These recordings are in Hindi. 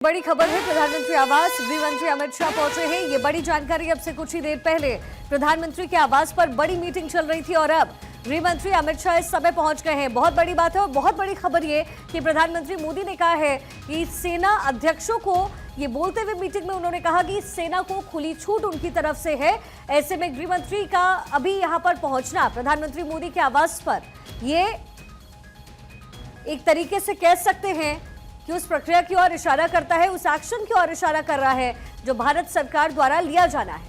बड़ी खबर है, प्रधानमंत्री आवास गृह मंत्री अमित शाह पहुंचे हैं। ये बड़ी जानकारी अब से कुछ ही देर पहले प्रधानमंत्री के आवास पर बड़ी मीटिंग चल रही थी और अब गृह मंत्री अमित शाह इस समय पहुंच गए हैं। बहुत बड़ी बात है और बहुत बड़ी खबर ये कि प्रधानमंत्री मोदी ने कहा है कि सेना अध्यक्षों को ये बोलते हुए मीटिंग में उन्होंने कहा कि सेना को खुली छूट उनकी तरफ से है। ऐसे में गृह मंत्री का अभी यहाँ पर पहुंचना प्रधानमंत्री मोदी के आवास पर, ये एक तरीके से कह सकते हैं कि उस प्रक्रिया की ओर इशारा करता है, उस एक्शन की ओर इशारा कर रहा है जो भारत सरकार द्वारा लिया जाना है।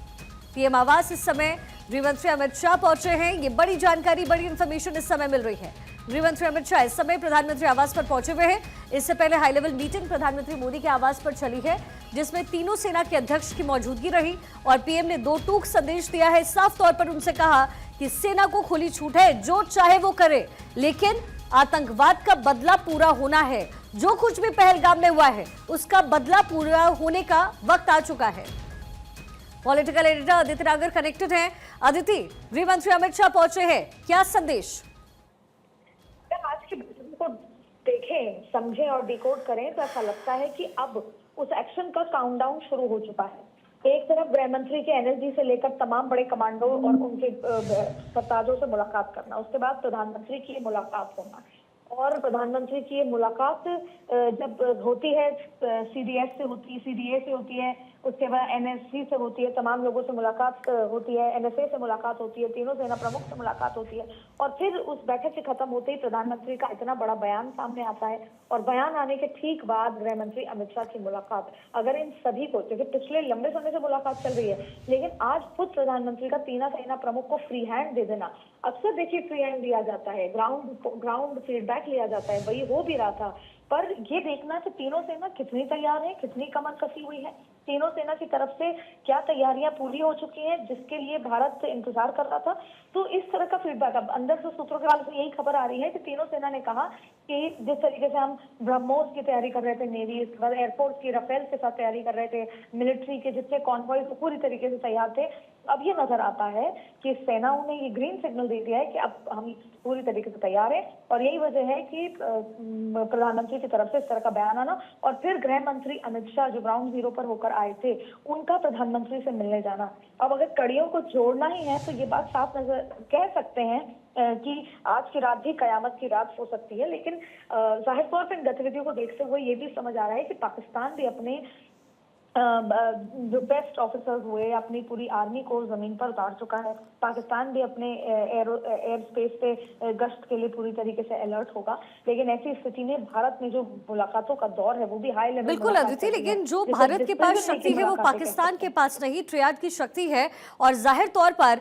पीएम आवास इस समय गृह मंत्री अमित शाह पहुंचे हैं। ये बड़ी जानकारी, बड़ी इंफॉर्मेशन इस समय मिल रही है। गृह मंत्री अमित शाह इस समय प्रधानमंत्री आवास पर पहुंचे हुए हैं। इससे पहले हाई लेवल मीटिंग प्रधानमंत्री मोदी के आवास पर चली है, जिसमें तीनों सेना के अध्यक्ष की मौजूदगी रही और पीएम ने दो टूक संदेश दिया है। साफ तौर पर उनसे कहा कि सेना को खुली छूट है, जो चाहे वो करे, लेकिन आतंकवाद का बदला पूरा होना है। जो कुछ भी पहलगाम में हुआ है उसका बदला पूरा होने का वक्त आ चुका है। पॉलिटिकल एडिटर अदिति नागर कनेक्टेड हैं। अदिति, गृह मंत्री अमित शाह पहुंचे हैं, क्या संदेश? आज की बैठक को देखें, समझें और डिकोड करें तो ऐसा लगता है कि अब उस एक्शन का काउंटडाउन शुरू हो चुका है। एक तरफ गृह मंत्री के एनएसजी से लेकर तमाम बड़े कमांडो और उनके सरताजों से मुलाकात करना, उसके बाद प्रधानमंत्री की मुलाकात होना, और प्रधानमंत्री की ये मुलाकात जब होती है सीडीएस से होती है, सीडीए से होती है, उसके बाद एनएसजी से होती है, तमाम लोगों से मुलाकात होती है, एनएसए से मुलाकात होती है, तीनों सेना प्रमुख से मुलाकात होती है और फिर उस बैठक के खत्म होते ही प्रधानमंत्री का इतना बड़ा बयान सामने आता है और बयान आने के ठीक बाद गृह मंत्री अमित शाह की मुलाकात। अगर इन सभी को, क्योंकि पिछले लंबे समय से मुलाकात चल रही है, लेकिन आज खुद प्रधानमंत्री का तीनों सेना प्रमुख को फ्री हैंड दे देना, अक्सर देखिए फ्री हैंड दिया जाता है, ग्राउंड फीडबैक लिया जाता है, वही हो भी रहा था, पर ये देखना कि तीनों सेना कितनी तैयार है, कितनी कमर कसी हुई है, तीनों सेना की तरफ से क्या तैयारियां पूरी हो चुकी हैं जिसके लिए भारत इंतजार कर रहा था। तो इस तरह का फीडबैक अब अंदर से सूत्रों के हाल से यही खबर आ रही है कि तीनों सेना ने कहा कि जिस तरीके से हम ब्रह्मोस की तैयारी कर रहे थे, नेवी, एयरफोर्स की राफेल के साथ तैयारी कर रहे थे, मिलिट्री के जितने कॉन्वॉय पूरी तरीके से तैयार थे, अब ये नजर आता है कि सेनाओं ने ये ग्रीन सिग्नल दे दिया है कि अब हम पूरी तरीके से तैयार है और यही वजह है कि प्रधानमंत्री की तरफ से इस तरह का बयान आना और फिर गृह मंत्री अमित शाह जो ग्राउंड जीरो पर होकर आए थे, उनका प्रधानमंत्री से मिलने जाना। अब अगर कड़ियों को जोड़ना ही है तो ये बात साफ नजर कह सकते हैं कि आज की रात भी कयामत की रात हो सकती है, लेकिन जाहिर तौर पर इन गतिविधियों को देखते हुए ये भी समझ आ रहा है कि पाकिस्तान भी अपने जो बेस्ट ऑफिसर्स हुए, अपनी पूरी आर्मी को जमीन पर उतार चुका है। पाकिस्तान भी अपने एयर स्पेस पे गश्त के लिए पूरी तरीके से अलर्ट होगा, लेकिन ऐसी स्थिति में भारत में जो मुलाकातों का दौर है वो भी हाई लेवल। बिल्कुल अदिति, लेकिन जो भारत के पास शक्ति है वो पाकिस्तान के पास नहीं, ट्रियाड की शक्ति है और जाहिर तौर पर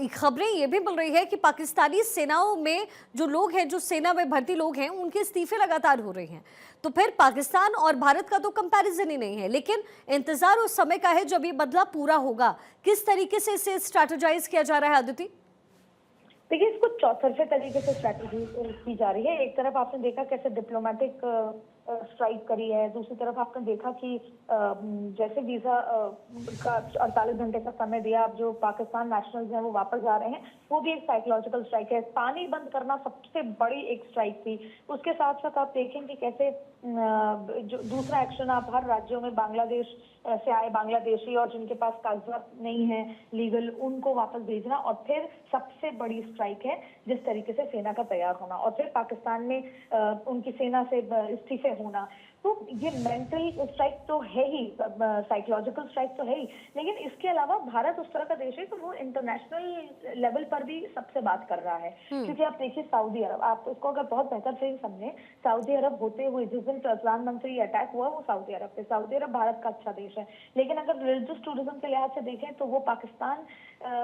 खबरें ये भी मिल रही है कि पाकिस्तानी सेनाओं में जो लोग हैं, जो सेना में भर्ती लोग हैं, उनके इस्तीफे लगातार हो रहे हैं। तो फिर पाकिस्तान और भारत का तो कंपैरिजन ही नहीं है, लेकिन इंतजार उस समय का है जब ये बदला पूरा होगा। किस तरीके से इसे स्ट्रैटेजाइज किया जा रहा है अदिति? देखिए, इसको चौतरफे तरीके से स्ट्रैटेजी की जा रही है। एक तरफ आपने देखा कैसे डिप्लोमेटिक स्ट्राइक करी है, दूसरी तरफ आपने देखा कि जैसे वीजा का 48 घंटे का समय दिया, अब जो पाकिस्तान नेशनल्स हैं वो वापस जा रहे हैं, वो भी एक साइकोलॉजिकल स्ट्राइक है। पानी बंद करना सबसे बड़ी एक स्ट्राइक थी। उसके साथ साथ आप देखेंगे कैसे जो दूसरा एक्शन, आप हर राज्यों में बांग्लादेश से आए बांग्लादेशी और जिनके पास कागजात नहीं है लीगल, उनको वापस भेजना, और फिर सबसे बड़ी स्ट्राइक है जिस तरीके से सेना का तैयार होना और फिर पाकिस्तान में उनकी सेना से इस्तीफे होना। तो ये मेंटल स्ट्राइक तो है ही, साइकोलॉजिकल स्ट्राइक तो है ही, लेकिन इसके अलावा भारत उस तरह का देश है कि वो इंटरनेशनल लेवल पर भी सबसे बात कर रहा है। क्योंकि आप देखिए सऊदी अरब, आप इसको अगर बहुत बेहतर से समझें, सऊदी अरब होते हुए जिस दिन प्रधानमंत्री अटैक हुआ वो सऊदी अरब पे, सऊदी अरब भारत का अच्छा देश है, लेकिन अगर रिलीजियस टूरिज्म के लिहाज से देखें तो वो पाकिस्तान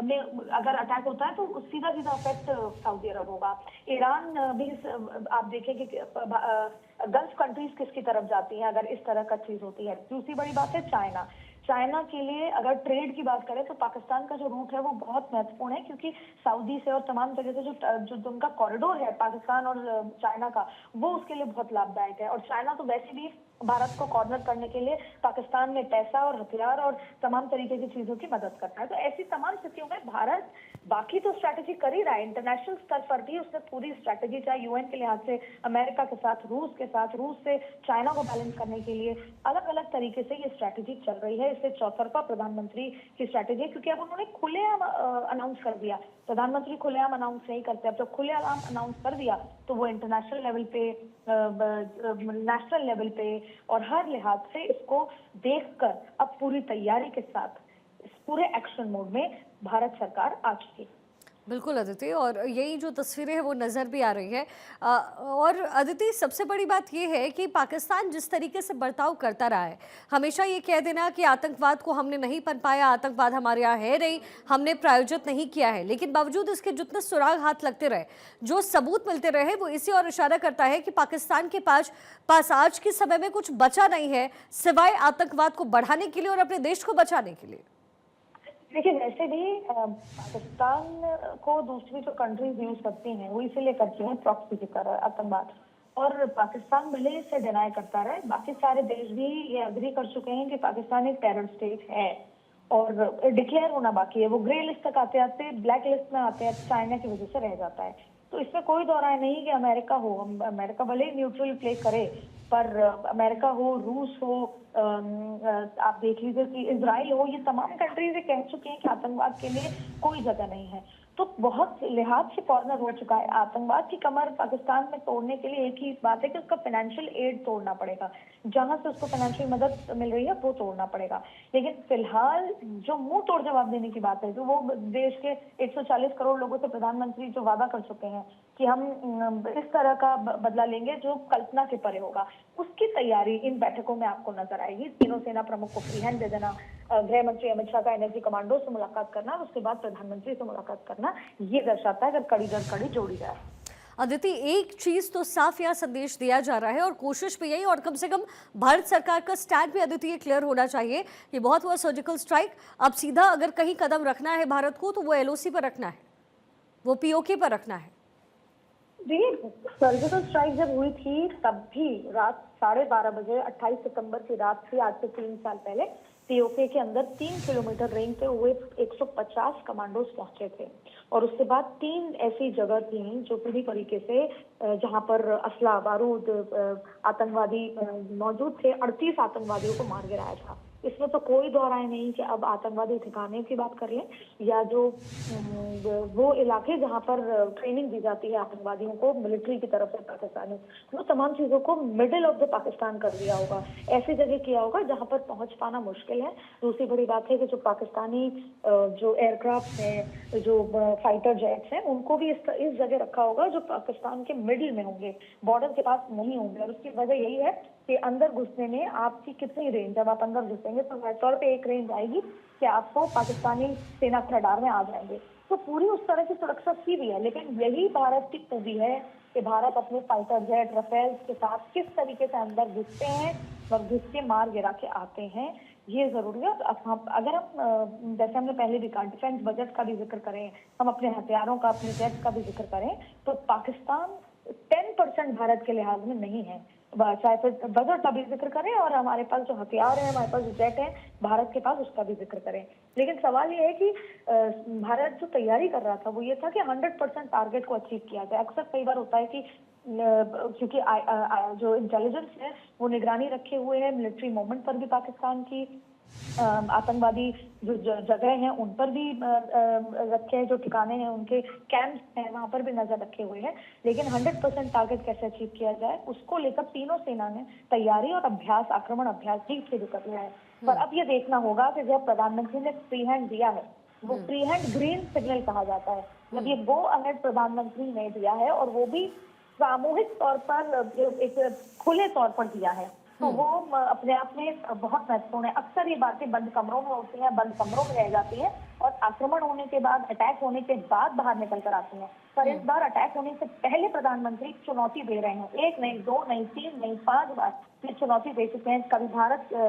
में अगर अटैक होता है तो सीधा सीधा इफेक्ट सऊदी अरब होगा। ईरान भी आप देखें कि गल्फ कंट्रीज किसकी तरफ जाती हैं अगर इस तरह का चीज होती है। दूसरी बड़ी बात है चाइना। चाइना के लिए अगर ट्रेड की बात करें तो पाकिस्तान का जो रूट है वो बहुत महत्वपूर्ण है, क्योंकि सऊदी से और तमाम जगह से जो उनका कॉरिडोर है पाकिस्तान और चाइना का, वो उसके लिए बहुत लाभदायक है। और चाइना तो वैसे भी भारत को कॉर्नर करने के लिए पाकिस्तान में पैसा और हथियार और तमाम तरीके की चीजों की मदद करता है। तो ऐसी तमाम स्थितियों में भारत बाकी तो स्ट्रैटेजी कर ही रहा है, इंटरनेशनल स्तर पर भी उसने पूरी स्ट्रैटेजी, चाहे यूएन के लिहाज से अमेरिका के साथ, रूस से चाइना को बैलेंस करने के लिए अलग अलग तरीके से ये स्ट्रैटेजी चल रही है। इससे चौतरफा प्रधानमंत्री की स्ट्रैटेजी है, क्योंकि अब उन्होंने खुलेआम अनाउंस कर दिया। प्रधानमंत्री खुलेआम अनाउंस नहीं करते, अब जब खुलेआम अनाउंस कर दिया तो वो इंटरनेशनल लेवल पे, नेशनल लेवल पे और हर लिहाज से इसको देखकर अब पूरी तैयारी के साथ इस पूरे एक्शन मोड में भारत सरकार आ चुकी है। बिल्कुल अदिति, और यही जो तस्वीरें हैं वो नज़र भी आ रही है। और अदिति, सबसे बड़ी बात ये है कि पाकिस्तान जिस तरीके से बर्ताव करता रहा है, हमेशा ये कह देना कि आतंकवाद को हमने नहीं पनपाया, आतंकवाद हमारे यहाँ है नहीं, हमने प्रायोजित नहीं किया है, लेकिन बावजूद इसके जितने सुराग हाथ लगते रहे, जो सबूत मिलते रहे, वो इसी और इशारा करता है कि पाकिस्तान के पास आज के समय में कुछ बचा नहीं है सिवाय आतंकवाद को बढ़ाने के लिए और अपने देश को बचाने के लिए। देखिए, वैसे भी पाकिस्तान को दूसरी जो कंट्रीज यूज करती हैं वो इसीलिए करती हैं प्रॉक्सी की तरह आतंकवाद, और पाकिस्तान भले इसे डिनाई करता रहे, बाकी सारे देश भी ये एग्री कर चुके हैं कि पाकिस्तान एक टेरर स्टेट है और डिक्लेयर होना बाकी है। वो ग्रे लिस्ट तक आते आते, ब्लैक लिस्ट में आते आते चाइना की वजह से रह जाता है। तो इसमें कोई दो राय नहीं कि अमेरिका हो, अमेरिका भले ही न्यूट्रल प्ले करे, पर अमेरिका हो, रूस हो, आप देख लीजिए कि इजराइल हो, ये तमाम कंट्रीज ये कह चुके हैं कि आतंकवाद के लिए कोई जगह नहीं है। तो बहुत लिहाज से कॉर्नर हो चुका है। आतंकवाद की कमर पाकिस्तान में तोड़ने के लिए एक ही बात है कि उसका फाइनेंशियल एड तोड़ना पड़ेगा, जहां से उसको फाइनेंशियल मदद मिल रही है वो तोड़ना पड़ेगा। लेकिन फिलहाल जो मुंह तोड़ जवाब देने की बात है, जो वो देश के 140 करोड़ लोगों से प्रधानमंत्री जो वादा कर चुके हैं कि हम इस तरह का बदला लेंगे जो कल्पना के परे होगा, उसकी तैयारी इन बैठकों में आपको नजर आएगी। तीनों सेना प्रमुख को फ्री हैंड दे देना, गृह मंत्री अमित शाह का एनर्जी कमांडो से मुलाकात करना, उसके बाद प्रधानमंत्री से मुलाकात करना, ये दर्शाता है अगर कड़ी दर कड़ी जोड़ी जाए। अदिति, एक चीज तो साफ यह संदेश दिया जा रहा है और कोशिश भी यही, और कम से कम भारत सरकार का स्टैंड भी अदिति ये क्लियर होना चाहिए कि बहुत हुआ सर्जिकल स्ट्राइक, अब सीधा अगर कहीं कदम रखना है भारत को तो वो एलओसी पर रखना है, वो पीओके पर रखना है। देखिए, सर्जिकल स्ट्राइक जब हुई थी तब भी रात 12:30 बजे 28 सितंबर की रात थी, आज से 3 साल पहले, पीओके के अंदर 3 किलोमीटर रेंज पे हुए 150 कमांडोज पहुंचे थे। और उसके बाद 3 ऐसी जगह थी जो पूरी तरीके से जहां पर असला बारूद आतंकवादी मौजूद थे, 38 आतंकवादियों को मार गिराया था। इसमें तो कोई दो राय नहीं कि अब आतंकवादी ठिकाने की बात कर लें या जो वो इलाके जहां पर ट्रेनिंग दी जाती है आतंकवादियों को मिलिट्री की तरफ से पाकिस्तानी, वो तमाम चीजों को मिडिल ऑफ द पाकिस्तान कर दिया होगा, ऐसी जगह किया होगा जहां पर पहुंच पाना मुश्किल है। दूसरी बड़ी बात है कि जो पाकिस्तानी जो एयरक्राफ्ट हैं, जो फाइटर जेट्स हैं, उनको भी इस जगह रखा होगा जो पाकिस्तान के मिडिल में होंगे, बॉर्डर के पास नहीं होंगे। और उसकी वजह यही है कि अंदर घुसने में आपकी कितनी रेंज, जब आप अंदर घुसेंगे तो तौर पे एक रेंज आएगी कि आपको पाकिस्तानी सेना के रडार में आ जाएंगे। तो पूरी उस तरह की सुरक्षा की भी है, लेकिन यही भारत की खूबी है कि भारत अपने फाइटर जेट राफेल के साथ किस तरीके से अंदर घुसते हैं और घुस के मार गिरा के आते हैं, ये जरूरी है। अगर हम जैसे हमने पहले भी कहा, डिफेंस बजट का भी जिक्र करें, हम अपने हथियारों का, अपने जेट का भी जिक्र करें, तो पाकिस्तान 10% भारत के लिहाज में नहीं है, चाहे फिर बजट का भी जिक्र करें और हमारे पास जो हथियार है, हमारे पास जो जेट है भारत के पास, उसका भी जिक्र करें। लेकिन सवाल ये है कि भारत जो तैयारी कर रहा था वो ये था कि 100% टारगेट को अचीव किया जाए। अक्सर कई बार होता है कि क्योंकि जो इंटेलिजेंस है वो निगरानी रखे हुए है मिलिट्री मूवमेंट पर भी, पाकिस्तान की आतंकवादी जो जगह हैं उन पर भी रखे हैं, जो ठिकाने हैं उनके कैंप्स हैं वहां पर भी नजर रखे हुए हैं। लेकिन 100% टारगेट कैसे अचीव किया जाए उसको लेकर तीनों सेना ने तैयारी और अभ्यास, आक्रमण अभ्यास ठीक से भी कर लिया है। पर अब ये देखना होगा कि जब प्रधानमंत्री ने फ्री हैंड दिया है, वो फ्री हैंड ग्रीन सिग्नल कहा जाता है, जब ये गो अहेड प्रधानमंत्री ने दिया है और वो भी सामूहिक तौर पर, एक खुले तौर पर दिया है, तो वो अपने आप में बहुत महत्वपूर्ण है। अक्सर ये बातें बंद कमरों में होती हैं, बंद कमरों में रह जाती है और आक्रमण होने के बाद, अटैक होने के बाद बाहर निकल कर आती हैं। पर इस बार अटैक होने से पहले प्रधानमंत्री चुनौती दे रहे हैं। 1 नहीं, 2 नहीं, 3 नहीं, 5 बार ये चुनौती दे चुके हैं। कभी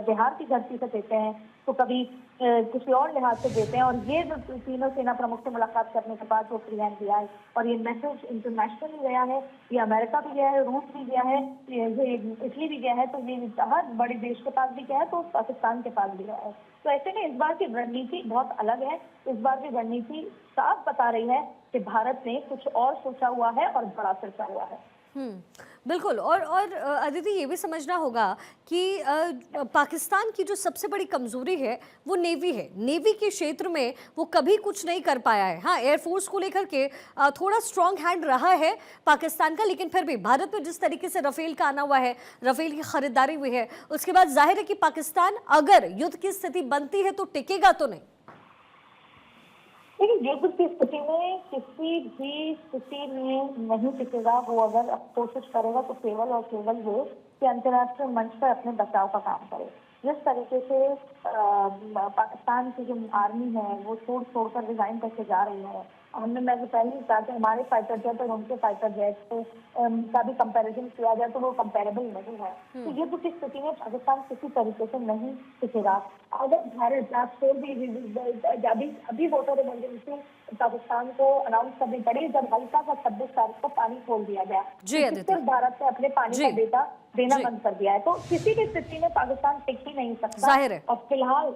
बिहार की धरती से देते हैं, तो कभी किसी और लिहाज से देते हैं। और ये जो तीनों सेना प्रमुख से मुलाकात करने के बाद जो प्रियांक दिया है, और ये मैसेज इंटरनेशनल भी गया है, ये अमेरिका भी गया है, रूस भी गया है, ये इटली भी गया है, तो ये हर बड़े देश के पास भी गया है, तो पाकिस्तान के पास भी गया है। तो ऐसे में इस बार की रणनीति बहुत अलग है। इस बार की रणनीति साफ बता रही है कि भारत ने कुछ और सोचा हुआ है और बड़ा सोचा हुआ है। बिल्कुल। और अदिति, ये भी समझना होगा कि पाकिस्तान की जो सबसे बड़ी कमजोरी है वो नेवी है। नेवी के क्षेत्र में वो कभी कुछ नहीं कर पाया है। हाँ, एयरफोर्स को लेकर के थोड़ा स्ट्रांग हैंड रहा है पाकिस्तान का, लेकिन फिर भी भारत में जिस तरीके से राफेल का आना हुआ है, राफेल की खरीदारी हुई है, उसके बाद जाहिर है कि पाकिस्तान अगर युद्ध की स्थिति बनती है तो टिकेगा तो नहीं। लेकिन युद्ध की स्थिति में किसी भी स्थिति में नहीं टिकेगा। वो अगर कोशिश करेगा तो केवल और केवल वो कि अंतर्राष्ट्रीय मंच पर अपने बचाव का काम करे। जिस तरीके से पाकिस्तान की जो आर्मी है वो छोड़कर रिजाइन करके जा रही है। मैं पहले ही कहा कि हमारे फाइटर जेट और उनके फाइटर जेट का भी कंपैरिजन किया जाए तो वो कंपेरेबल नहीं है। तो युद्ध की स्थिति में पाकिस्तान किसी तरीके से नहीं टिकेगा। अगर भारत अभी वोटर इमरजेंसी पाकिस्तान को अनाउंस करनी पड़ी जब हल्का सा 26 तारीख को पानी खोल दिया गया, सिर्फ भारत ने अपने पानी का डेटा देना बंद कर दिया है। तो किसी भी स्थिति में पाकिस्तान टिक ही नहीं सकता। जाहिर है। और फिलहाल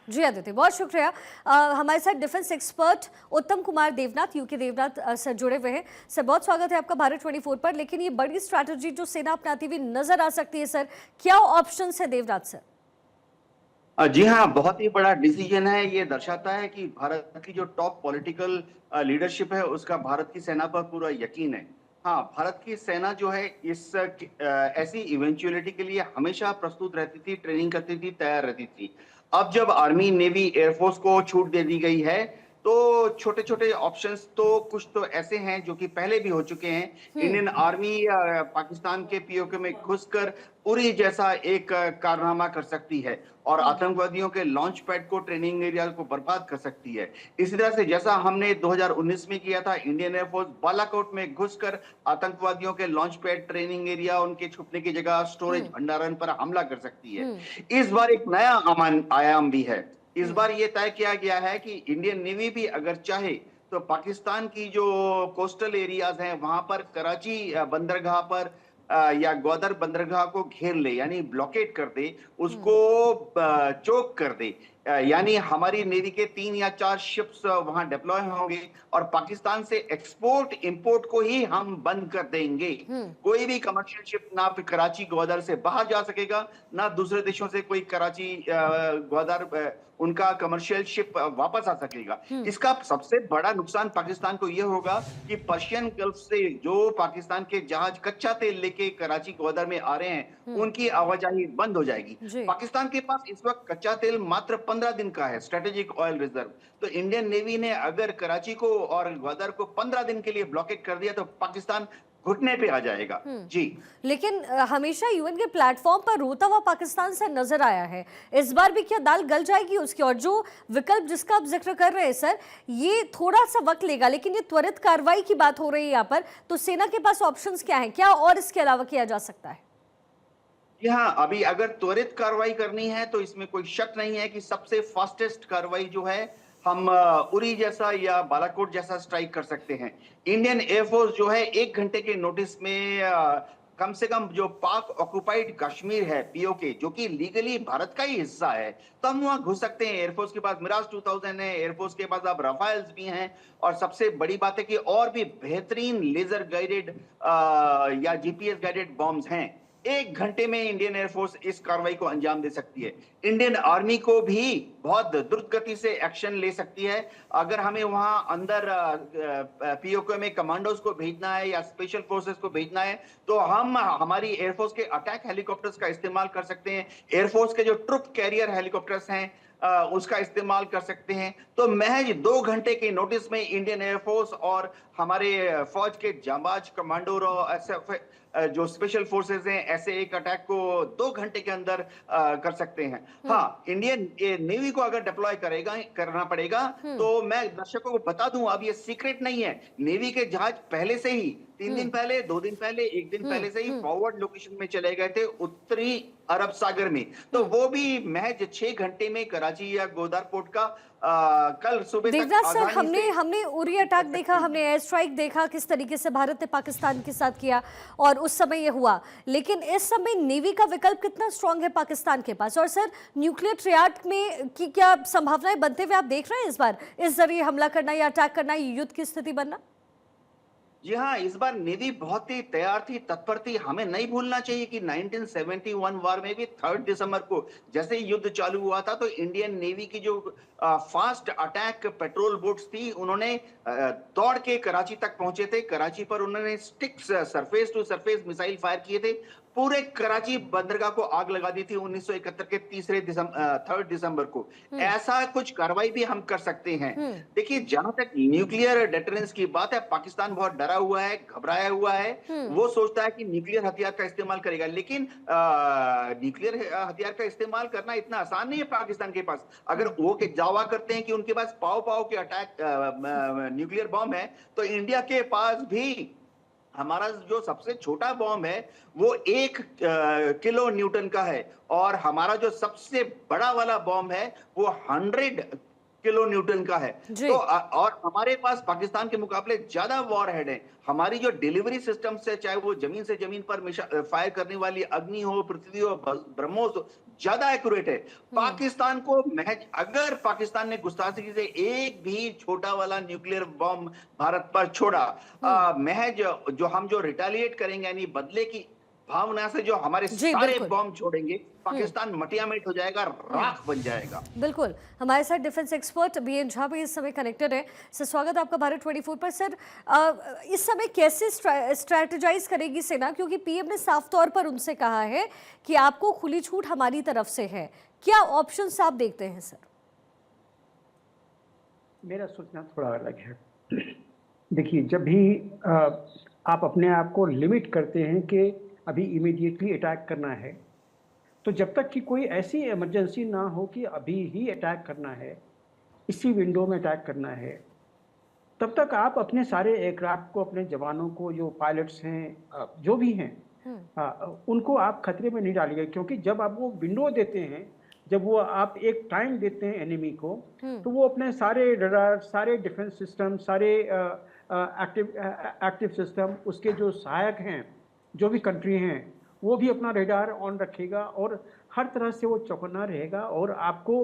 जी आदित्य, बहुत शुक्रिया। हमारे साथ डिफेंस एक्सपर्ट उत्तम कुमार देवनाथ, यूके देवनाथ सर जुड़े हुए हैं। सर, बहुत स्वागत है आपका भारत 24 पर। लेकिन ये बड़ी स्ट्रैटेजी जो सेना अपनाती हुई नजर आ सकती है सर, क्या ऑप्शंस है देवनाथ सर? जी हाँ, बहुत ही बड़ा डिसीजन है। ये दर्शाता है कि भारत की जो टॉप पॉलिटिकल लीडरशिप है उसका भारत की सेना पर पूरा यकीन है। हाँ, भारत की सेना जो है इस ऐसी इवेंचुअलिटी के लिए हमेशा प्रस्तुत रहती थी, ट्रेनिंग करती थी, तैयार रहती थी। अब जब आर्मी, नेवी, एयरफोर्स को छूट दे दी गई है तो छोटे छोटे ऑप्शंस तो कुछ तो ऐसे हैं जो कि पहले भी हो चुके हैं। इंडियन आर्मी पाकिस्तान के पीओके में घुसकर उरी जैसा एक कारनामा कर सकती है और आतंकवादियों के लॉन्च पैड को, ट्रेनिंग एरिया को बर्बाद कर सकती है। इसी तरह से जैसा हमने 2019 में किया था, इंडियन एयरफोर्स बालाकोट में घुसकर आतंकवादियों के लॉन्च पैड, ट्रेनिंग एरिया, उनके छुपने की जगह, स्टोरेज भंडारण पर हमला कर सकती है। इस बार एक नया आयाम भी है। इस बार ये तय किया गया है कि इंडियन नेवी भी अगर चाहे तो पाकिस्तान की जो कोस्टल एरियाज हैं वहां पर कराची बंदरगाह पर या ग्वादर बंदरगाह को घेर ले, यानी ब्लॉकेट कर दे, उसको चोक कर दे। यानी हमारी नेवी के 3 या 4 शिप्स वहां डिप्लॉय होंगे और पाकिस्तान से एक्सपोर्ट इंपोर्ट को ही हम बंद कर देंगे। कोई भी कमर्शियल शिप ना कराची ग्वादर से बाहर जा सकेगा, ना दूसरे देशों से कोई कराची ग्वादर उनका कमर्शियल शिप वापस आ सकेगा। इसका सबसे बड़ा नुकसान पाकिस्तान को यह होगा कि पर्शियन गल्फ से जो पाकिस्तान के जहाज कच्चा तेल लेके कराची ग्वादर में आ रहे हैं उनकी आवाजाही बंद हो जाएगी। पाकिस्तान के पास इस वक्त कच्चा तेल मात्र 15 दिन का है, स्ट्रेटेजिक ऑयल रिजर्व। तो इंडियन नेवी ने अगर कराची को और ग्वादर को 15 दिन के लिए ब्लॉकेट कर दिया तो पाकिस्तान घुटने पे आ जाएगा। जी, लेकिन हमेशा यूएन के प्लेटफॉर्म पर रोता हुआ पाकिस्तान से नजर आया है। इस बार भी क्या दाल गल जाएगी उसकी? और जो विकल्प जिसका आप जिक्र कर रहे हैं सर, ये थोड़ा सा वक्त लेगा, लेकिन ये त्वरित कार्रवाई की बात हो रही है यहाँ पर, तो सेना के पास ऑप्शंस क्या हैं? क्या और इसके अलावा किया जा सकता है? जी हाँ, अभी अगर त्वरित कार्रवाई करनी है तो इसमें कोई शक नहीं है कि सबसे फास्टेस्ट कार्रवाई जो है हम उरी जैसा या बालाकोट जैसा स्ट्राइक कर सकते हैं। इंडियन एयरफोर्स जो है 1 घंटे के नोटिस में कम से कम जो पाक ऑक्युपाइड कश्मीर है, पीओके, जो कि लीगली भारत का ही हिस्सा है, तो हम वहां घुस सकते हैं। एयरफोर्स के पास मिराज 2000 है, एयरफोर्स के पास अब राफेल्स भी हैं और सबसे बड़ी बात है कि और भी बेहतरीन लेजर गाइडेड या जीपीएस गाइडेड बॉम्ब्स हैं। 1 घंटे में इंडियन एयरफोर्स इस कार्रवाई को अंजाम दे सकती है। इंडियन आर्मी को भी बहुत द्रुत गति से एक्शन ले सकती है। अगर हमें वहां अंदर पीओके में कमांडोज को भेजना है या स्पेशल फोर्सेस को भेजना है तो हम हमारी एयरफोर्स के अटैक हेलीकॉप्टर्स का इस्तेमाल कर सकते हैं। एयरफोर्स के जो ट्रुप कैरियर हेलीकॉप्टर्स हैं उसका इस्तेमाल कर सकते हैं। तो महज 2 घंटे के नोटिस में इंडियन एयरफोर्स और हमारे फौज के जांबाज कमांडो और जो स्पेशल फोर्सेस हैं ऐसे एक अटैक को 2 घंटे के अंदर कर सकते हैं। हाँ, इंडियन नेवी को अगर डिप्लॉय करना पड़ेगा तो मैं दर्शकों को बता दूं, अब ये सीक्रेट नहीं है, नेवी के जहाज पहले से ही 3 दिन पहले, 2 दिन पहले, 1 दिन पहले से ही फॉरवर्ड लोकेशन में चले गए थे उत्तरी अरब सागर में। तो वो भी महज 6 घंटे में कराची या गोदार पोर्ट का कल सुबह तक देवराज सर, आसानी से हमने उरी अटैक देखा, हमने एयर स्ट्राइक देखा, किस तरीके से भारत ने पाकिस्तान के साथ किया और उस समय ये हुआ, लेकिन इस समय नेवी का विकल्प कितना स्ट्रांग है पाकिस्तान के पास? और सर, न्यूक्लियर ट्रियाड में की क्या संभावनाएं बनते हुए आप देख रहे हैं इस बार, इस जरिए हमला करना या अटैक करना, युद्ध की स्थिति बनना? जी हाँ, इस बार नेवी बहुत ही तैयार थी, तत्पर थी। हमें नहीं भूलना चाहिए कि 1971 वार में भी 3 दिसंबर को जैसे ही युद्ध चालू हुआ था तो इंडियन नेवी की जो फास्ट अटैक पेट्रोल बोट्स थी, उन्होंने दौड़ के कराची तक पहुंचे थे। कराची पर उन्होंने स्टिक्स surface to surface missile fire किए थे, पूरे कराची बंदरगाह को आग लगा दी थी 1971 के 3 दिसंबर को। ऐसा कुछ कार्रवाई भी हम कर सकते हैं। देखिए, जहां तक न्यूक्लियर डेटरेंस की बात है, पाकिस्तान बहुत डरा हुआ है, घबराया हुआ है। वो सोचता है कि न्यूक्लियर हथियार का इस्तेमाल करेगा, लेकिन न्यूक्लियर हथियार का इस्तेमाल करना इतना आसान नहीं है पाकिस्तान के पास। अगर वो के दावा करते हैं कि उनके पास पाव के अटैक न्यूक्लियर बॉम्ब है, तो इंडिया के पास भी हमारा जो सबसे छोटा बॉम्ब है वो 1 किलो न्यूटन का है, और हमारा जो सबसे बड़ा वाला बॉम्ब है वो 100 किलो न्यूटन का है। तो और हमारे पास पाकिस्तान के मुकाबले ज्यादा वॉर हेड है। हमारी जो डिलीवरी सिस्टम से, चाहे वो जमीन से जमीन पर फायर करने वाली अग्नि हो, पृथ्वी हो, ब्रह्मोस हो, ज्यादा एक्यूरेट है। पाकिस्तान को महज, अगर पाकिस्तान ने गुस्ताखी से एक भी छोटा वाला न्यूक्लियर बॉम्ब भारत पर छोड़ा, महज जो रिटेलिएट करेंगे, यानी बदले की भावना से जो हमारे सारे बॉम्ब छोड़ेंगे, पाकिस्तान मटियामेट हो जाएगा, राख बन जाएगा। बिल्कुल। हमारे साथ डिफेंस एक्सपर्ट बीएन झा भी इस समय कनेक्टेड है। सर, स्वागत है आपका भारत 24 पर। सर, इस समय कैसे स्ट्रैटेजाइज करेगी सेना, क्योंकि पीएम ने साफ तौर पर उनसे कहा है कि आपको खुली छूट हमारी तरफ से है, क्या ऑप्शंस आप देखते हैं सर? मेरा सोचना थोड़ा अलग है। देखिए, जब भी आप अपने आप को लिमिट करते हैं कि अभी इमीडिएटली अटैक करना है, तो जब तक कि कोई ऐसी इमरजेंसी ना हो कि अभी ही अटैक करना है, इसी विंडो में अटैक करना है, तब तक आप अपने सारे एयरक्राफ्ट को, अपने जवानों को, जो पायलट्स हैं, जो भी हैं, उनको आप खतरे में नहीं डालिए। क्योंकि जब आप वो विंडो देते हैं, जब वो आप एक टाइम देते हैं एनिमी को, तो वो अपने सारे रडार, सारे डिफेंस सिस्टम, सारे एक्टिव सिस्टम, उसके जो सहायक हैं, जो भी कंट्री हैं, वो भी अपना रडार ऑन रखेगा और हर तरह से वो चौकन्ना रहेगा और आपको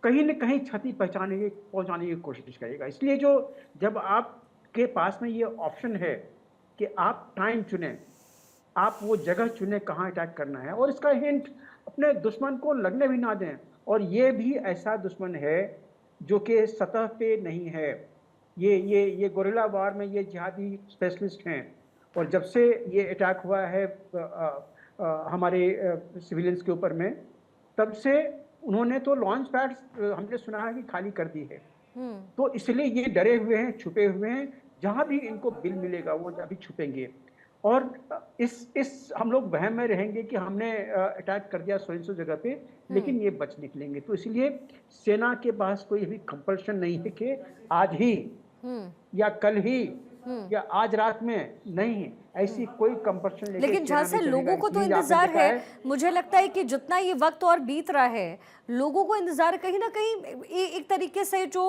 कहीं न कहीं क्षति पहुंचाने की कोशिश करेगा। इसलिए जब आपके पास में ये ऑप्शन है कि आप टाइम चुनें, आप वो जगह चुनें कहाँ अटैक करना है, और इसका हिंट अपने दुश्मन को लगने भी ना दें। और ये भी ऐसा दुश्मन है जो कि सतह पे नहीं है। ये गोरिल्ला वार में ये जिहादी स्पेशलिस्ट हैं, और जब से ये अटैक हुआ है हमारे सिविलियंस के ऊपर में, तब से उन्होंने तो लॉन्च पैड्स हमने सुना है कि खाली कर दी है। तो इसलिए ये डरे हुए हैं, छुपे हुए हैं। जहां भी इनको बिल मिलेगा वो अभी छुपेंगे, और इस हम लोग वहम में रहेंगे कि हमने अटैक कर दिया सो जगह पे, लेकिन ये बच निकलेंगे। तो इसलिए सेना के पास कोई भी कंपल्शन नहीं है कि आज ही या कल ही या आज रात में, नहीं, ऐसी कोई कंपल्शन। लेकिन जहाँ से लोगों को तो इंतजार है, मुझे लगता है कि जितना ये वक्त और बीत रहा है, लोगों को इंतजार कहीं ना कहीं एक तरीके से जो